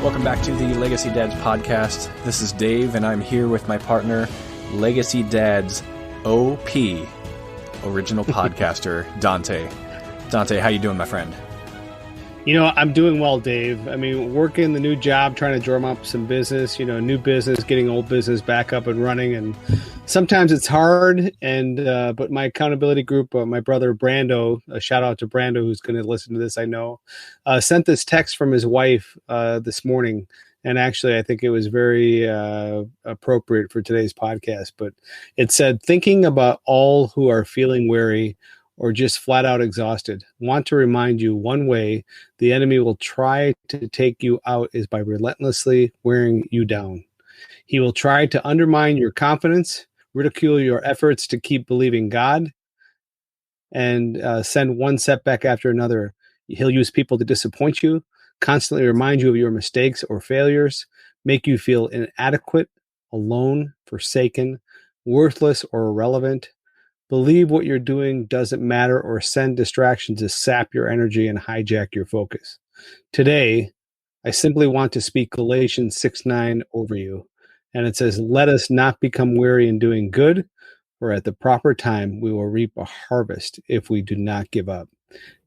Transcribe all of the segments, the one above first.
Welcome back to the Legacy Dads podcast. This is Dave, and I'm here with my partner, Legacy Dads OP, original podcaster, Dante. Dante, how you doing, my friend? You know, I'm doing well, Dave. I mean, working the new job, trying to drum up some business, new business, getting old business back up and running. And sometimes it's hard. But my accountability group, my brother Brando, a shout out to Brando, who's going to listen to this, I know, sent this text from his wife this morning. And actually, I think it was very appropriate for today's podcast. But it said, thinking about all who are feeling weary or just flat out exhausted, want to remind you one way the enemy will try to take you out is by relentlessly wearing you down. He will try to undermine your confidence, ridicule your efforts to keep believing God, and send one setback after another. He'll use people to disappoint you, constantly remind you of your mistakes or failures, make you feel inadequate, alone, forsaken, worthless, or irrelevant. Believe what you're doing doesn't matter, or send distractions to sap your energy and hijack your focus. Today, I simply want to speak Galatians 6:9 over you. And it says, let us not become weary in doing good, for at the proper time we will reap a harvest if we do not give up.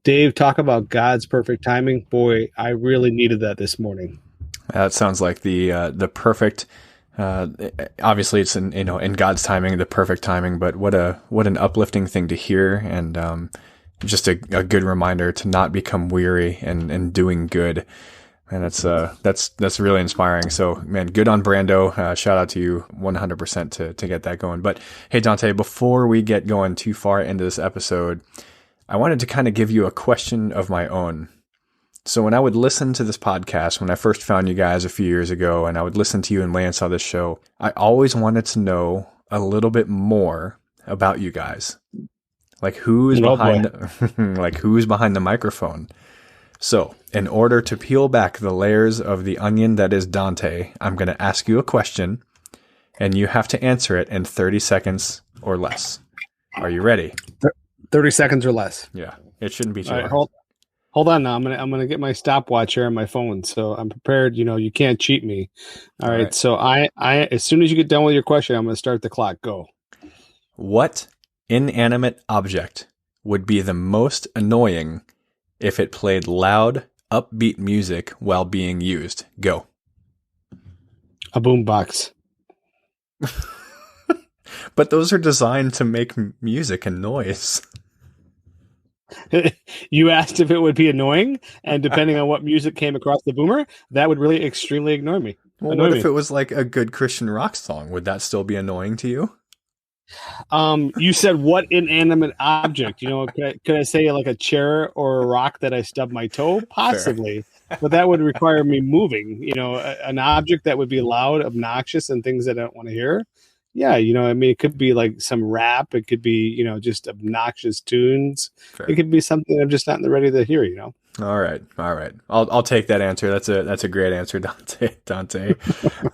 Dave, talk about God's perfect timing. Boy, I really needed that this morning. That sounds like the perfect. Obviously, it's in God's timing, the perfect timing. But what an uplifting thing to hear, and just a good reminder to not become weary and doing good. And that's really inspiring. So, man, good on Brando. Shout out to you 100% to get that going. But hey, Dante, before we get going too far into this episode, I wanted to kind of give you a question of my own. So when I would listen to this podcast, when I first found you guys a few years ago, and I would listen to you and Lance on this show, I always wanted to know a little bit more about you guys. Like who's behind the microphone. So in order to peel back the layers of the onion that is Dante, I'm going to ask you a question, and you have to answer it in 30 seconds or less. Are you ready? 30 seconds or less. Yeah, it shouldn't be too hard. Hold on now. I'm gonna get my stopwatch here on my phone, so I'm prepared. You can't cheat me. All right. So I as soon as you get done with your question, I'm gonna start the clock. Go. What inanimate object would be the most annoying if it played loud, upbeat music while being used? Go. A boombox. But those are designed to make music and noise. You asked if it would be annoying, and depending on what music came across the boomer, that would really extremely ignore me. Well, what if it was like a good Christian rock song? Would that still be annoying to you? You said what inanimate object? Could I say like a chair or a rock that I stubbed my toe? Possibly. But that would require me moving. An object that would be loud, obnoxious, and things that I don't want to hear. Yeah, it could be like some rap. It could be, just obnoxious tunes. Fair. It could be something I'm just not ready to hear, All right. I'll take that answer. That's a great answer, Dante.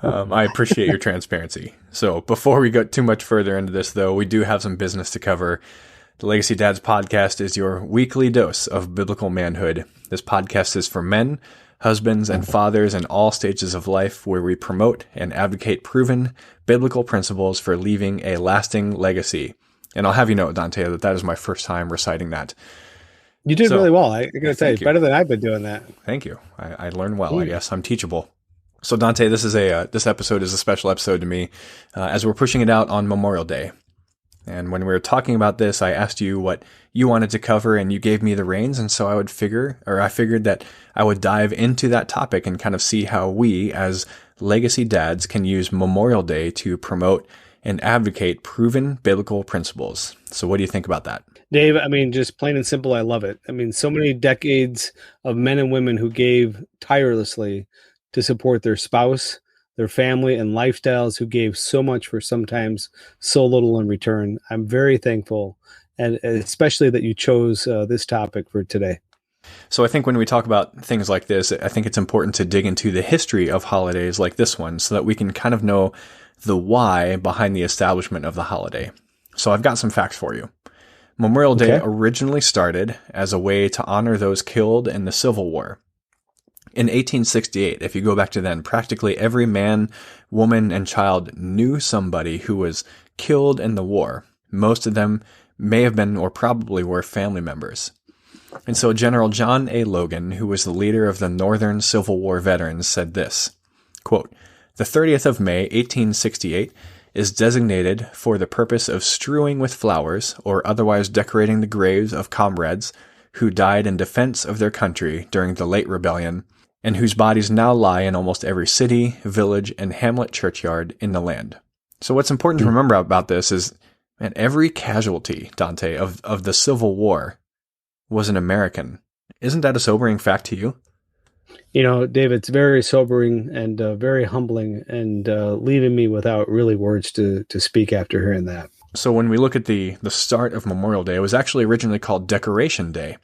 I appreciate your transparency. So before we go too much further into this, though, we do have some business to cover. The Legacy Dads podcast is your weekly dose of biblical manhood. This podcast is for men, husbands, and fathers in all stages of life, where we promote and advocate proven biblical principles for leaving a lasting legacy. And I'll have you know, Dante, that is my first time reciting that. You did really well. I gotta say, better than I've been doing that. Thank you. I learned well. I guess I'm teachable. So Dante, this episode is a special episode to me, as we're pushing it out on Memorial Day. And when we were talking about this, I asked you what you wanted to cover, and you gave me the reins. And so I figured that I would dive into that topic and kind of see how we, as legacy dads, can use Memorial Day to promote and advocate proven biblical principles. So what do you think about that? Dave, just plain and simple, I love it. So many decades of men and women who gave tirelessly to support their spouse, their family, and lifestyles, who gave so much for sometimes so little in return. I'm very thankful, and especially that you chose this topic for today. So I think when we talk about things like this, I think it's important to dig into the history of holidays like this one so that we can kind of know the why behind the establishment of the holiday. So I've got some facts for you. Memorial Day originally started as a way to honor those killed in the Civil War. In 1868, if you go back to then, practically every man, woman, and child knew somebody who was killed in the war. Most of them may have been or probably were family members. And so General John A. Logan, who was the leader of the Northern Civil War veterans, said this, quote, "The 30th of May, 1868, is designated for the purpose of strewing with flowers or otherwise decorating the graves of comrades who died in defense of their country during the late rebellion and whose bodies now lie in almost every city, village, and hamlet churchyard in the land." So what's important to remember about this is, man, every casualty, Dante, of the Civil War was an American. Isn't that a sobering fact to you? Dave, it's very sobering and very humbling, and leaving me without really words to speak after hearing that. So when we look at the start of Memorial Day, it was actually originally called Decoration Day,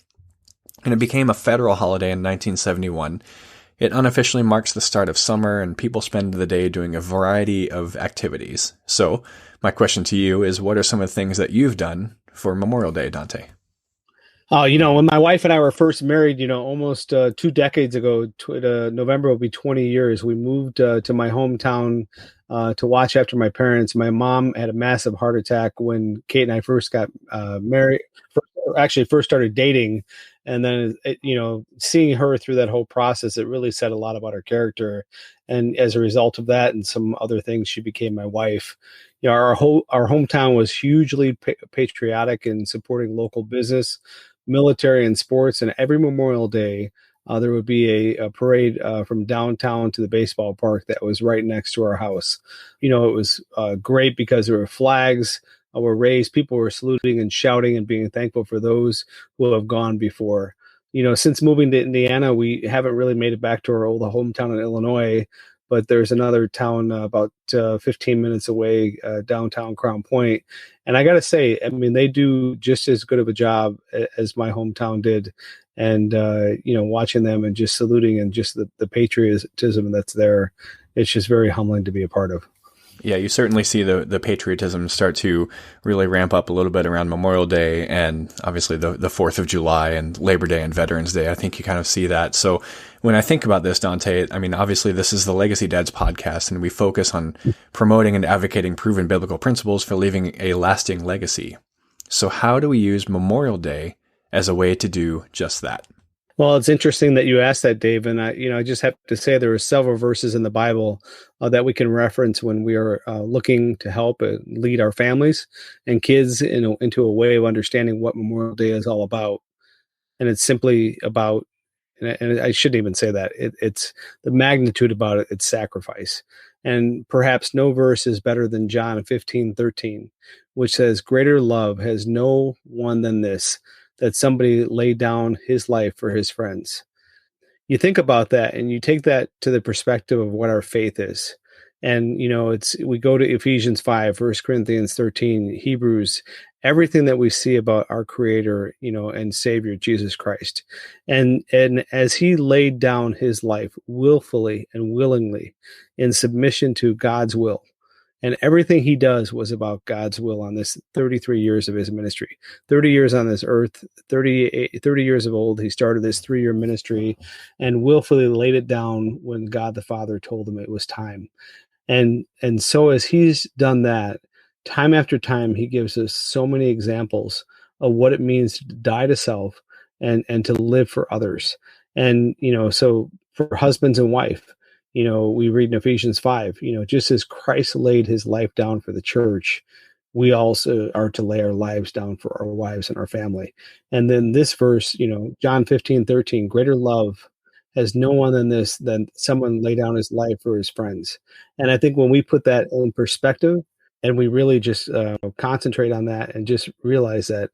and it became a federal holiday in 1971. It unofficially marks the start of summer, and people spend the day doing a variety of activities. So my question to you is, what are some of the things that you've done for Memorial Day, Dante? When my wife and I were first married, almost 2 decades ago, November will be 20 years, we moved to my hometown to watch after my parents. My mom had a massive heart attack when Kate and I first got married, first started dating. And then, seeing her through that whole process, it really said a lot about her character. And as a result of that and some other things, she became my wife. Our hometown was hugely patriotic in supporting local business, military, and sports. And every Memorial Day, there would be a parade from downtown to the baseball park that was right next to our house. It was great because there were flags were raised, people were saluting and shouting and being thankful for those who have gone before. Since moving to Indiana, we haven't really made it back to our old hometown in Illinois, but there's another town about 15 minutes away, downtown Crown Point. And I got to say, I mean, they do just as good of a job as my hometown did. And, watching them and just saluting and just the patriotism that's there, it's just very humbling to be a part of. Yeah, you certainly see the patriotism start to really ramp up a little bit around Memorial Day and obviously the 4th of July and Labor Day and Veterans Day. I think you kind of see that. So when I think about this, Dante, I mean, obviously this is the Legacy Dads podcast, and we focus on promoting and advocating proven biblical principles for leaving a lasting legacy. So how do we use Memorial Day as a way to do just that? Well, it's interesting that you asked that, Dave. And I just have to say there are several verses in the Bible that we can reference when we are looking to help lead our families and kids into a way of understanding what Memorial Day is all about. And it's simply about, and I shouldn't even say that, it's the magnitude about it, it's sacrifice. And perhaps no verse is better than John 15:13, which says, "Greater love has no one than this, that somebody laid down his life for his friends." You think about that and you take that to the perspective of what our faith is. And, we go to Ephesians 5, 1 Corinthians 13, Hebrews, everything that we see about our Creator, and Savior, Jesus Christ. And as he laid down his life willfully and willingly in submission to God's will, and everything he does was about God's will on this 33 years of his ministry. 30 years on this earth, 30 years of old, he started this 3-year ministry and willfully laid it down when God the Father told him it was time. And so as he's done that, time after time, he gives us so many examples of what it means to die to self and to live for others. And, so for husbands and wife, we read in Ephesians 5, just as Christ laid his life down for the church, we also are to lay our lives down for our wives and our family. And then this verse, John 15:13, "Greater love has no one than this, than someone lay down his life for his friends." And I think when we put that in perspective and we really just concentrate on that and just realize that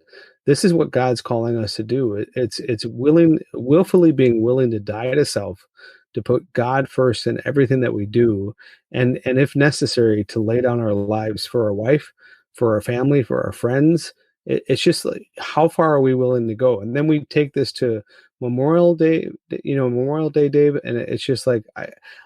this is what God's calling us to do. It's willfully being willing to die to self, to put God first in everything that we do, and if necessary, to lay down our lives for our wife, for our family, for our friends. It's just like, how far are we willing to go? And then we take this to Memorial Day, Dave, and it's just like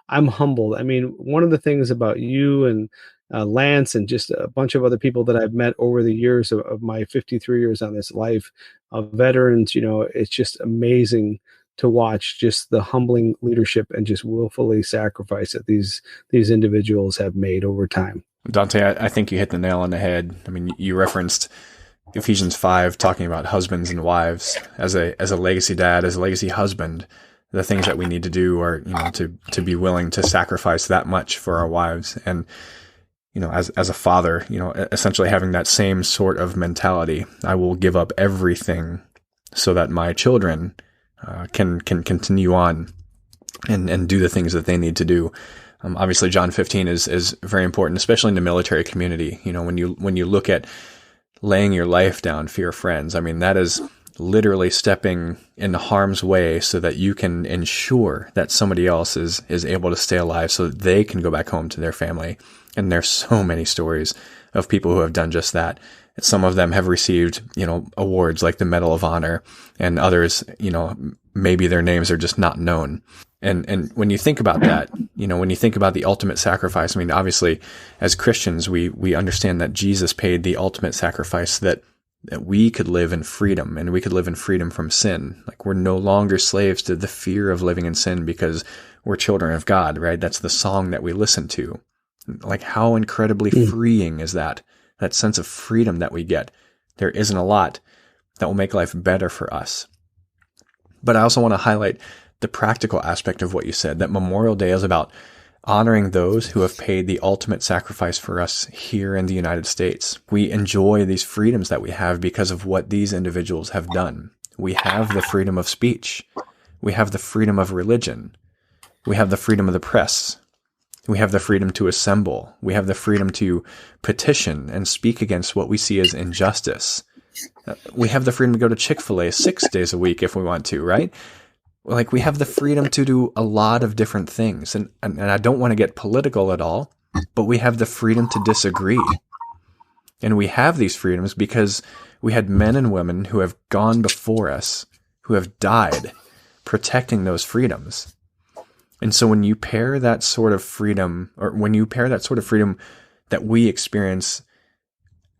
I'm humbled. I mean, one of the things about you and Lance and just a bunch of other people that I've met over the years of my 53 years on this life of veterans, it's just amazing to watch just the humbling leadership and just willfully sacrifice that these individuals have made over time. Dante, I think you hit the nail on the head. I mean, you referenced Ephesians 5 talking about husbands and wives as a legacy dad, as a legacy husband. The things that we need to do are, to be willing to sacrifice that much for our wives. And, as a father, essentially having that same sort of mentality. I will give up everything so that my children can continue on and do the things that they need to do. Obviously, John 15 is very important, especially in the military community. When you look at laying your life down for your friends, I mean, that is literally stepping in harm's way so that you can ensure that somebody else is able to stay alive so that they can go back home to their family. And there's so many stories of people who have done just that. Some of them have received, awards like the Medal of Honor, and others, maybe their names are just not known. And when you think about that, when you think about the ultimate sacrifice, I mean, obviously as Christians, we understand that Jesus paid the ultimate sacrifice that we could live in freedom, and we could live in freedom from sin. Like, we're no longer slaves to the fear of living in sin because we're children of God, right? That's the song that we listen to. Like, how incredibly freeing is that sense of freedom that we get? There isn't a lot that will make life better for us. But I also want to highlight the practical aspect of what you said, that Memorial Day is about honoring those who have paid the ultimate sacrifice for us here in the United States. We enjoy these freedoms that we have because of what these individuals have done. We have the freedom of speech. We have the freedom of religion. We have the freedom of the press. We have the freedom to assemble. We have the freedom to petition and speak against what we see as injustice. We have the freedom to go to Chick-fil-A 6 days a week if we want to, right? Like, we have the freedom to do a lot of different things. And I don't want to get political at all, but we have the freedom to disagree. And we have these freedoms because we had men and women who have gone before us, who have died protecting those freedoms. And so when you pair that sort of freedom, or when you pair that sort of freedom that we experience,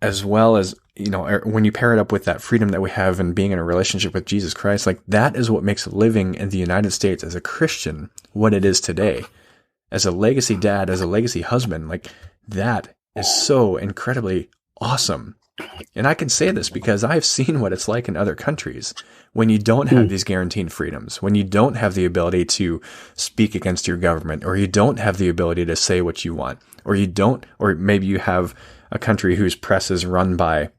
as well as, or when you pair it up with that freedom that we have in being in a relationship with Jesus Christ, like, that is what makes living in the United States as a Christian what it is today. As a legacy dad, as a legacy husband, like, that is so incredibly awesome. And I can say this because I've seen what it's like in other countries when you don't have these guaranteed freedoms, when you don't have the ability to speak against your government, or you don't have the ability to say what you want, or maybe you have a country whose press is run by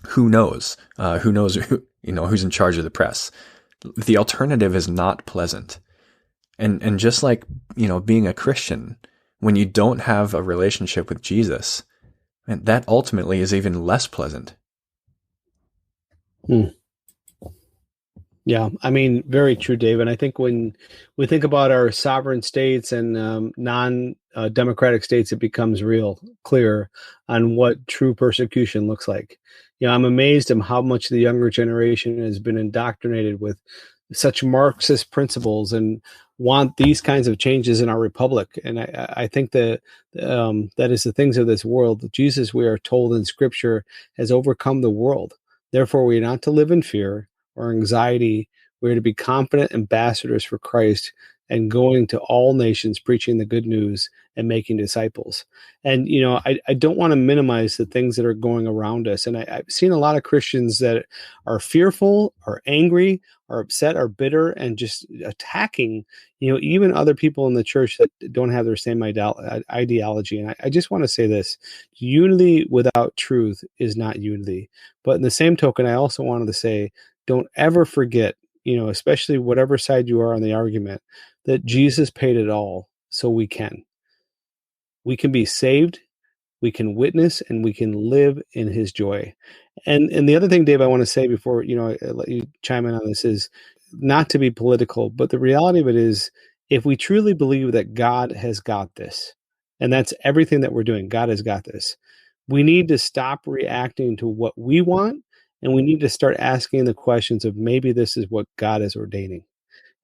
who knows who's in charge of the press. The alternative is not pleasant. And just like, being a Christian, when you don't have a relationship with Jesus, and that ultimately is even less pleasant. Yeah, I mean, very true, Dave. And I think when we think about our sovereign states and non-democratic states, it becomes real clear on what true persecution looks like. I'm amazed at how much the younger generation has been indoctrinated with such Marxist principles and want these kinds of changes in our republic. And I think that that is the things of this world. Jesus, we are told in Scripture, has overcome the world. Therefore, we are not to live in fear or anxiety. We are to be confident ambassadors for Christ and going to all nations, preaching the good news and making disciples. And, I don't want to minimize the things that are going around us. And I've seen a lot of Christians that are fearful, are angry, are upset, are bitter, and just attacking, even other people in the church that don't have their same ideology. And I just want to say this: unity without truth is not unity. But in the same token, I also wanted to say, don't ever forget, especially whatever side you are on the argument, that Jesus paid it all so we can. We can be saved, we can witness, and we can live in his joy. And the other thing, Dave, I want to say before, I let you chime in on this is not to be political, but the reality of it is, if we truly believe that God has got this, and that's everything that we're doing, God has got this, we need to stop reacting to what we want, and we need to start asking the questions of maybe this is what God is ordaining.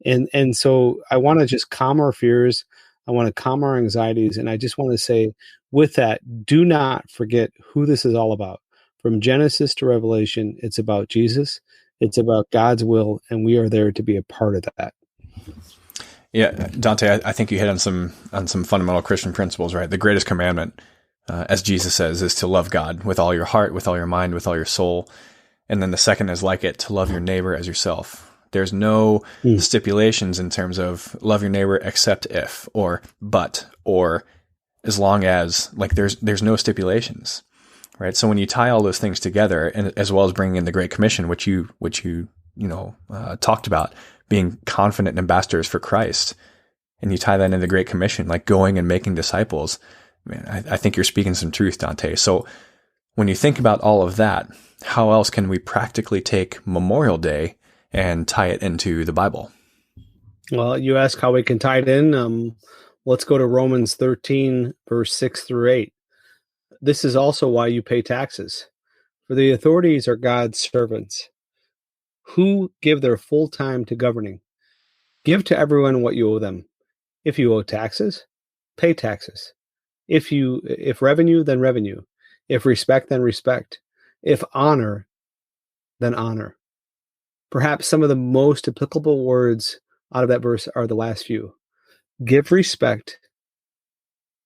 And so I want to just calm our fears. I want to calm our anxieties. And I just want to say, with that, do not forget who this is all about. From Genesis to Revelation, it's about Jesus. It's about God's will, and we are there to be a part of that. Yeah, Dante, I think you hit on some fundamental Christian principles, right? The greatest commandment, as Jesus says, is to love God with all your heart, with all your mind, with all your soul. And then the second is like it, to love your neighbor as yourself. There's no Mm. stipulations in terms of love your neighbor except if, or but, or as long as, like there's no stipulations, right? So when you tie all those things together, and as well as bringing in the Great Commission, which you talked about, being confident ambassadors for Christ, and you tie that into the Great Commission, like going and making disciples, man, I think you're speaking some truth, Dante. So when you think about all of that, how else can we practically take Memorial Day and tie it into the Bible? Well, you ask how we can tie it in. Let's go to Romans 13, verse 6 through 8. This is also why you pay taxes, for the authorities are God's servants who give their full time to governing. Give to everyone what you owe them. If you owe taxes, pay taxes. If revenue, then revenue. If respect, then respect. If honor, then honor. Perhaps some of the most applicable words out of that verse are the last few. Give respect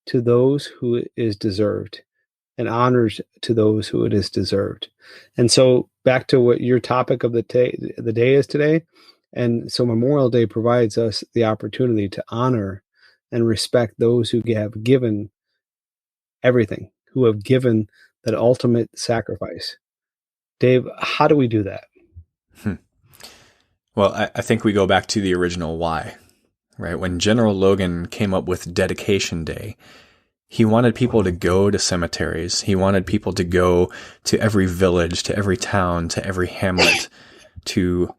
to those who it is deserved, and honors to those who it is deserved. And so back to what your topic of the day is today. And so Memorial Day provides us the opportunity to honor and respect those who have given everything, who have given that ultimate sacrifice. Dave, how do we do that? Well, I think we go back to the original why, right? When General Logan came up with Dedication Day, he wanted people to go to cemeteries. He wanted people to go to every village, to every town, to every hamlet, to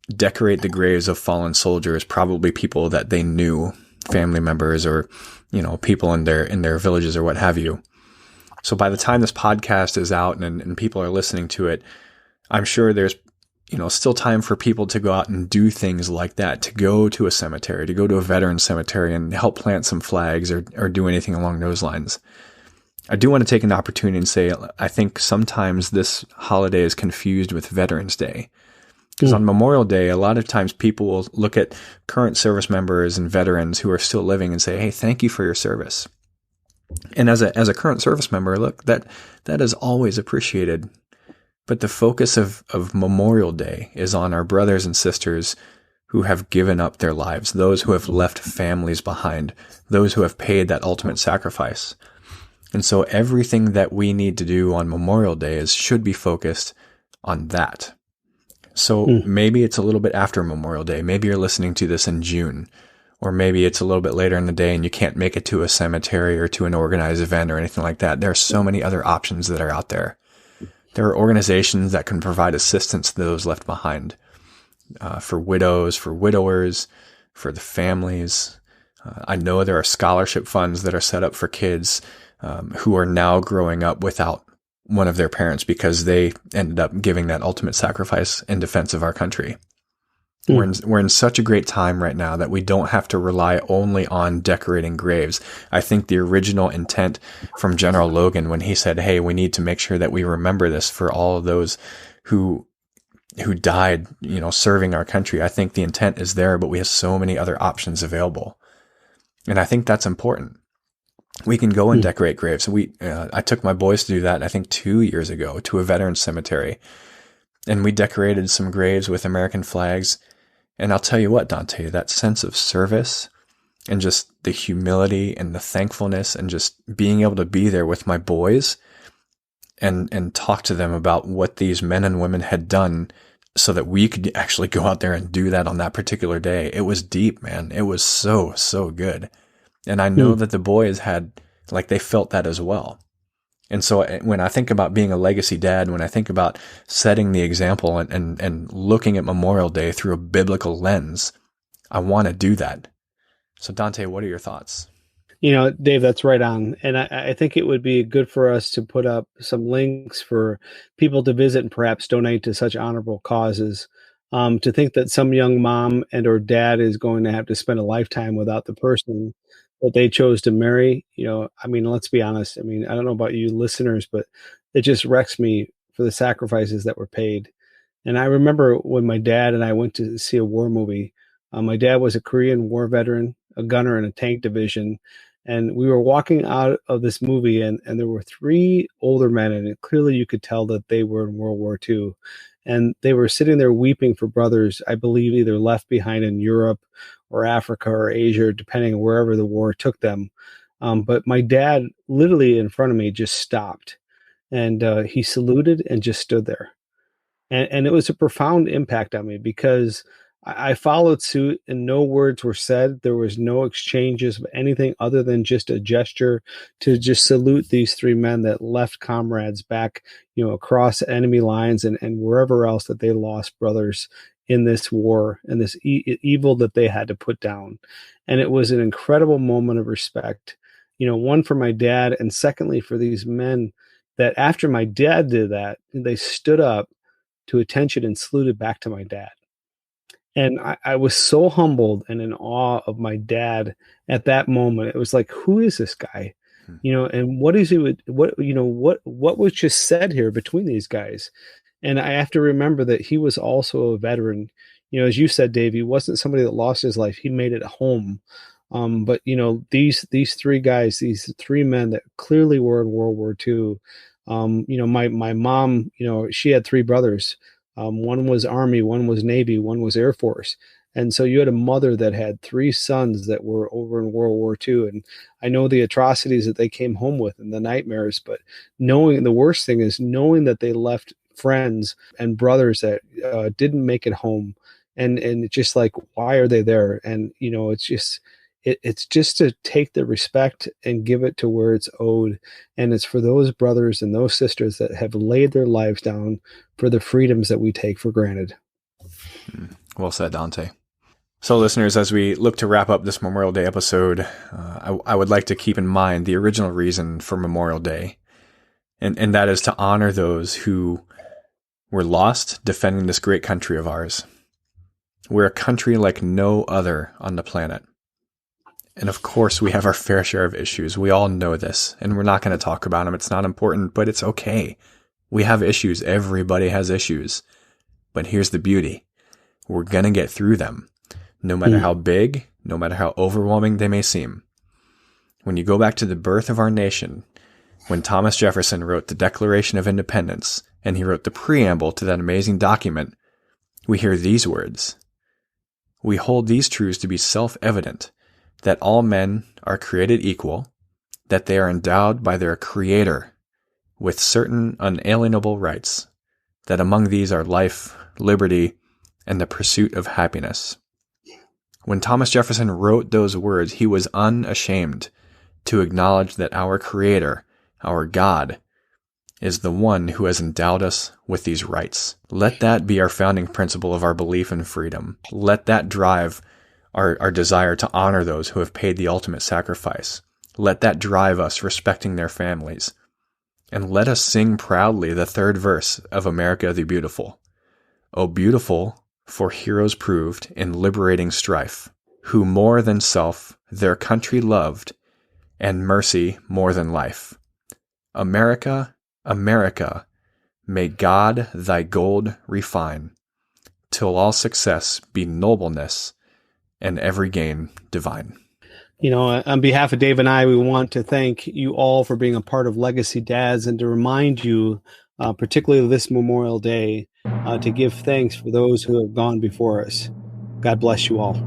decorate the graves of fallen soldiers, probably people that they knew, family members, or, people in their villages or what have you. So by the time this podcast is out and people are listening to it, I'm sure there's, still time for people to go out and do things like that, to go to a cemetery, to go to a veteran cemetery and help plant some flags or do anything along those lines. I do want to take an opportunity and say, I think sometimes this holiday is confused with Veterans Day. Because on Memorial Day, a lot of times people will look at current service members and veterans who are still living and say, hey, thank you for your service. And as a current service member, look, that is always appreciated. But the focus of Memorial Day is on our brothers and sisters who have given up their lives, those who have left families behind, those who have paid that ultimate sacrifice. And so everything that we need to do on Memorial Day should be focused on that. So maybe it's a little bit after Memorial Day. Maybe you're listening to this in June, or maybe it's a little bit later in the day and you can't make it to a cemetery or to an organized event or anything like that. There are so many other options that are out there. There are organizations that can provide assistance to those left behind, for widows, for widowers, for the families. I know there are scholarship funds that are set up for kids who are now growing up without one of their parents because they ended up giving that ultimate sacrifice in defense of our country. We're in such a great time right now that we don't have to rely only on decorating graves. I think the original intent from General Logan when he said, hey, we need to make sure that we remember this for all of those who died, serving our country. I think the intent is there, but we have so many other options available. And I think that's important. We can go and decorate graves. I took my boys to do that, I think 2 years ago, to a veterans cemetery. And we decorated some graves with American flags. And I'll tell you what, Dante, that sense of service and just the humility and the thankfulness and just being able to be there with my boys and talk to them about what these men and women had done so that we could actually go out there and do that on that particular day. It was deep, man. It was so, so good. And I know that the boys they felt that as well. And so when I think about being a legacy dad, when I think about setting the example and looking at Memorial Day through a biblical lens, I want to do that. So Dante, what are your thoughts? Dave, that's right on. And I think it would be good for us to put up some links for people to visit and perhaps donate to such honorable causes. To think that some young mom and or dad is going to have to spend a lifetime without the person that they chose to marry, let's be honest. I don't know about you listeners, but it just wrecks me for the sacrifices that were paid. And I remember when my dad and I went to see a war movie. My dad was a Korean War veteran, a gunner in a tank division. And we were walking out of this movie, and there were three older men, and clearly you could tell that they were in World War II. And they were sitting there weeping for brothers, I believe, either left behind in Europe or Africa or Asia, depending on wherever the war took them. But my dad, literally in front of me, just stopped and he saluted and just stood there, and it was a profound impact on me because I followed suit and no words were said. There was no exchanges of anything other than just a gesture to just salute these three men that left comrades back, across enemy lines and wherever else that they lost brothers in this war and this evil that they had to put down. And it was an incredible moment of respect, one for my dad, and secondly for these men that after my dad did that, they stood up to attention and saluted back to my dad. And I was so humbled and in awe of my dad at that moment. It was like, who is this guy? Hmm. And what is he with what was just said here between these guys? And I have to remember that he was also a veteran. As you said, Dave, he wasn't somebody that lost his life. He made it home. But these three guys, these three men that clearly were in World War II. My mom, she had three brothers. One was Army, one was Navy, one was Air Force. And so you had a mother that had three sons that were over in World War II. And I know the atrocities that they came home with and the nightmares, but knowing the worst thing is knowing that they left friends and brothers that didn't make it home. And it's just like, why are they there? And, it's just to take the respect and give it to where it's owed. And it's for those brothers and those sisters that have laid their lives down for the freedoms that we take for granted. Well said, Dante. So, listeners, as we look to wrap up this Memorial Day episode, I would like to keep in mind the original reason for Memorial Day, and that is to honor those who were lost defending this great country of ours. We're a country like no other on the planet. And of course, we have our fair share of issues. We all know this, and we're not going to talk about them. It's not important, but it's okay. We have issues. Everybody has issues. But here's the beauty. We're going to get through them, no matter how big, no matter how overwhelming they may seem. When you go back to the birth of our nation, when Thomas Jefferson wrote the Declaration of Independence, and he wrote the preamble to that amazing document, we hear these words. We hold these truths to be self-evident, that all men are created equal, that they are endowed by their Creator with certain unalienable rights, that among these are life, liberty, and the pursuit of happiness. When Thomas Jefferson wrote those words, he was unashamed to acknowledge that our Creator, our God, is the one who has endowed us with these rights. Let that be our founding principle of our belief in freedom. Let that drive our desire to honor those who have paid the ultimate sacrifice. Let that drive us respecting their families. And let us sing proudly the third verse of America the Beautiful. O beautiful, for heroes proved in liberating strife, who more than self their country loved, and mercy more than life. America, America, may God thy gold refine, till all success be nobleness, and every gain divine. On behalf of Dave and I, we want to thank you all for being a part of Legacy Dads and to remind you, particularly this Memorial Day, to give thanks for those who have gone before us. God bless you all.